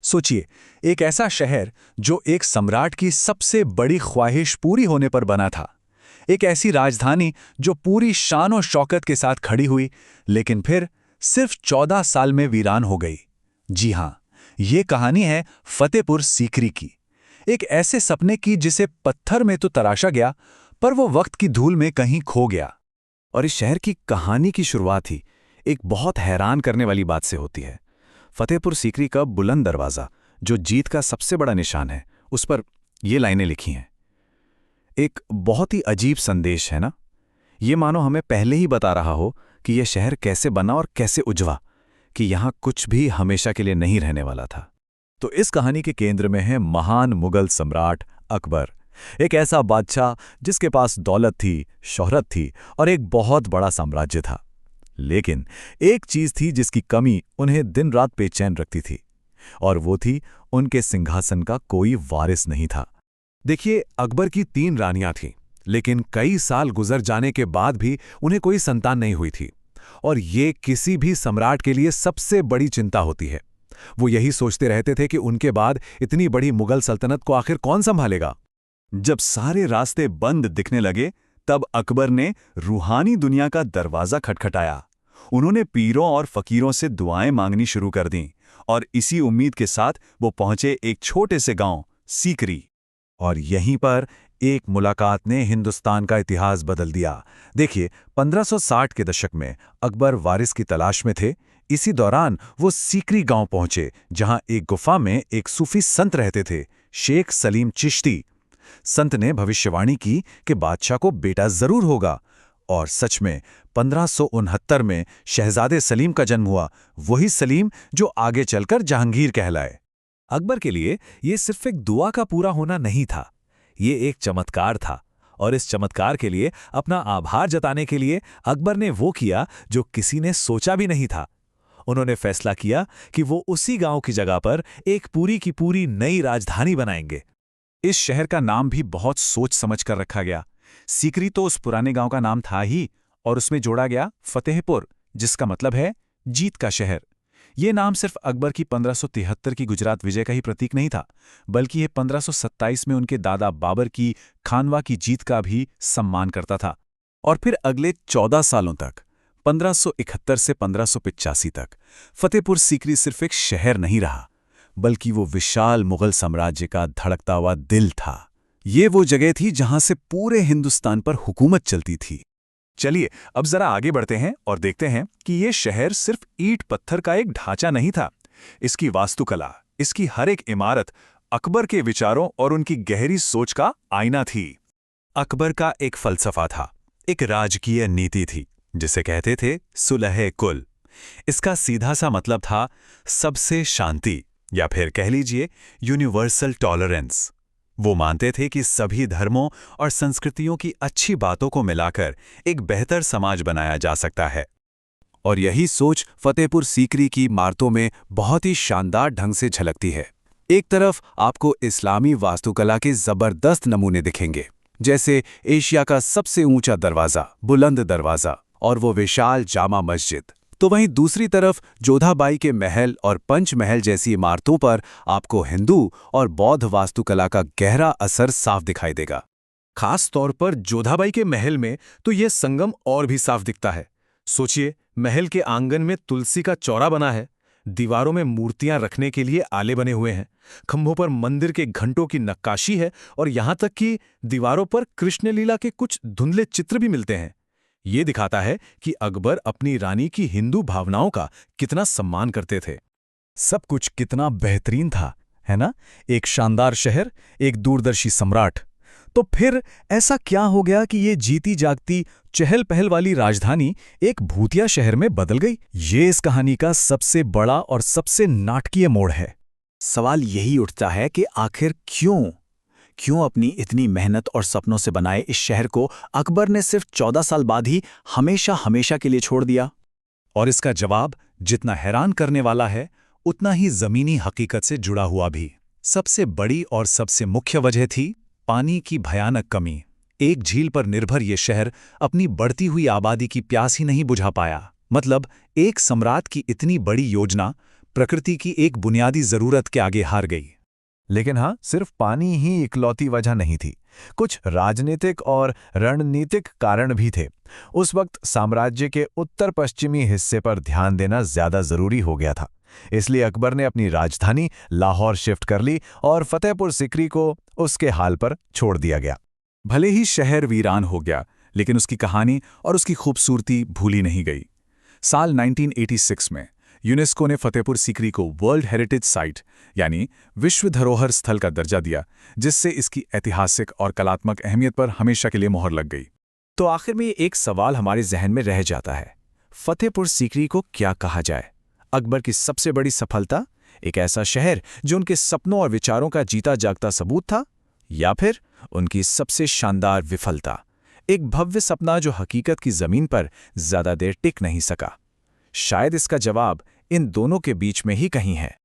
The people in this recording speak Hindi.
सोचिए, एक ऐसा शहर जो एक सम्राट की सबसे बड़ी ख्वाहिश पूरी होने पर बना था। एक ऐसी राजधानी जो पूरी शान और शौकत के साथ खड़ी हुई, लेकिन फिर सिर्फ 14 साल में वीरान हो गई। जी हां, ये कहानी है फतेहपुर सीकरी की। एक ऐसे सपने की जिसे पत्थर में तो तराशा गया, पर वो वक्त की धूल में कहीं खो गया। और इस शहर की कहानी की शुरुआत ही एक बहुत हैरान करने वाली बात से होती है। फतेहपुर सीकरी का बुलंद दरवाज़ा, जो जीत का सबसे बड़ा निशान है, उस पर ये लाइनें लिखी हैं। एक बहुत ही अजीब संदेश है ना? ये मानो हमें पहले ही बता रहा हो कि यह शहर कैसे बना और कैसे उजवा, कि यहाँ कुछ भी हमेशा के लिए नहीं रहने वाला था। तो इस कहानी के केंद्र में है महान मुगल सम्राट अकबर, एक ऐसा बादशाह जिसके पास दौलत थी, शोहरत थी और एक बहुत बड़ा साम्राज्य था। लेकिन एक चीज थी जिसकी कमी उन्हें दिन रात बेचैन रखती थी, और वो थी उनके सिंहासन का कोई वारिस नहीं था। देखिए, अकबर की 3 रानियां थीं, लेकिन कई साल गुजर जाने के बाद भी उन्हें कोई संतान नहीं हुई थी। और ये किसी भी सम्राट के लिए सबसे बड़ी चिंता होती है। वो यही सोचते रहते थे कि उनके बाद इतनी बड़ी मुगल सल्तनत को आखिर कौन संभालेगा। जब सारे रास्ते बंद दिखने लगे, तब अकबर ने रूहानी दुनिया का दरवाजा खटखटाया। उन्होंने पीरों और फकीरों से दुआएं मांगनी शुरू कर दीं, और इसी उम्मीद के साथ वो पहुंचे एक छोटे से गांव सीकरी। और यहीं पर एक मुलाकात ने हिंदुस्तान का इतिहास बदल दिया। देखिए, 1560 के दशक में अकबर वारिस की तलाश में थे। इसी दौरान वो सीकरी गांव पहुंचे, जहां एक गुफा में एक सूफी संत रहते थे, शेख सलीम चिश्ती। संत ने भविष्यवाणी की कि बादशाह को बेटा जरूर होगा, और सच में 1569 में शहजादे सलीम का जन्म हुआ, वही सलीम जो आगे चलकर जहांगीर कहलाए। अकबर के लिए ये सिर्फ एक दुआ का पूरा होना नहीं था, ये एक चमत्कार था। और इस चमत्कार के लिए अपना आभार जताने के लिए अकबर ने वो किया जो किसी ने सोचा भी नहीं था। उन्होंने फैसला किया कि वो उसी गांव की जगह पर एक पूरी की पूरी नई राजधानी बनाएंगे। इस शहर का नाम भी बहुत सोच समझ कर रखा गया। सीकरी तो उस पुराने गांव का नाम था ही, और उसमें जोड़ा गया फतेहपुर, जिसका मतलब है जीत का शहर। ये नाम सिर्फ अकबर की 1573 की गुजरात विजय का ही प्रतीक नहीं था, बल्कि ये 1527 में उनके दादा बाबर की खानवा की जीत का भी सम्मान करता था। और फिर अगले 14 सालों तक, 1571 से 1585 तक, फतेहपुर सीकरी सिर्फ एक शहर नहीं रहा, बल्कि वो विशाल मुगल साम्राज्य का धड़कता हुआ दिल था। ये वो जगह थी जहां से पूरे हिंदुस्तान पर हुकूमत चलती थी। चलिए, अब जरा आगे बढ़ते हैं और देखते हैं कि ये शहर सिर्फ ईंट पत्थर का एक ढांचा नहीं था। इसकी वास्तुकला, इसकी हर एक इमारत अकबर के विचारों और उनकी गहरी सोच का आईना थी। अकबर का एक फलसफा था, एक राजकीय नीति थी, जिसे कहते थे सुलह कुल। इसका सीधा सा मतलब था सबसे शांति, या फिर कह लीजिए यूनिवर्सल टॉलरेंस। वो मानते थे कि सभी धर्मों और संस्कृतियों की अच्छी बातों को मिलाकर एक बेहतर समाज बनाया जा सकता है। और यही सोच फतेहपुर सीकरी की इमारतों में बहुत ही शानदार ढंग से झलकती है। एक तरफ आपको इस्लामी वास्तुकला के जबरदस्त नमूने दिखेंगे, जैसे एशिया का सबसे ऊंचा दरवाजा, बुलंद दरवाजा, और वो विशाल जामा मस्जिद। तो वहीं दूसरी तरफ जोधाबाई के महल और पंचमहल जैसी इमारतों पर आपको हिंदू और बौद्ध वास्तुकला का गहरा असर साफ दिखाई देगा। खास तौर पर जोधाबाई के महल में तो यह संगम और भी साफ दिखता है। सोचिए, महल के आंगन में तुलसी का चौरा बना है, दीवारों में मूर्तियां रखने के लिए आले बने हुए हैं, खंभों पर मंदिर के घंटों की नक्काशी है, और यहां तक कि दीवारों पर कृष्ण लीला के कुछ धुंधले चित्र भी मिलते हैं। ये दिखाता है कि अकबर अपनी रानी की हिंदू भावनाओं का कितना सम्मान करते थे। सब कुछ कितना बेहतरीन था, है ना? एक शानदार शहर, एक दूरदर्शी सम्राट। तो फिर ऐसा क्या हो गया कि ये जीती जागती चहल पहल वाली राजधानी एक भूतिया शहर में बदल गई? ये इस कहानी का सबसे बड़ा और सबसे नाटकीय मोड़ है। सवाल यही उठता है कि आखिर क्यों अपनी इतनी मेहनत और सपनों से बनाए इस शहर को अकबर ने सिर्फ 14 साल बाद ही हमेशा के लिए छोड़ दिया? और इसका जवाब जितना हैरान करने वाला है, उतना ही जमीनी हकीकत से जुड़ा हुआ भी। सबसे बड़ी और सबसे मुख्य वजह थी पानी की भयानक कमी। एक झील पर निर्भर ये शहर अपनी बढ़ती हुई आबादी की प्यास ही नहीं बुझा पाया। मतलब, एक सम्राट की इतनी बड़ी योजना प्रकृति की एक बुनियादी जरूरत के आगे हार गई। लेकिन हाँ, सिर्फ पानी ही इकलौती वजह नहीं थी। कुछ राजनीतिक और रणनीतिक कारण भी थे। उस वक्त साम्राज्य के उत्तर पश्चिमी हिस्से पर ध्यान देना ज्यादा जरूरी हो गया था। इसलिए अकबर ने अपनी राजधानी लाहौर शिफ्ट कर ली और फतेहपुर सिकरी को उसके हाल पर छोड़ दिया गया। भले ही शहर वीरान हो गया, लेकिन उसकी कहानी और उसकी खूबसूरती भूली नहीं गई। साल 1986 में यूनेस्को ने फतेहपुर सीकरी को वर्ल्ड हेरिटेज साइट यानी विश्व धरोहर स्थल का दर्जा दिया, जिससे इसकी ऐतिहासिक और कलात्मक अहमियत पर हमेशा के लिए मोहर लग गई। तो आखिर में एक सवाल हमारे जहन में रह जाता है, फतेहपुर सीकरी को क्या कहा जाए? अकबर की सबसे बड़ी सफलता, एक ऐसा शहर जो उनके सपनों और विचारों का जीता जागता सबूत था, या फिर उनकी सबसे शानदार विफलता, एक भव्य सपना जो हकीकत की जमीन पर ज्यादा देर टिक नहीं सका? शायद इसका जवाब इन दोनों के बीच में ही कहीं है।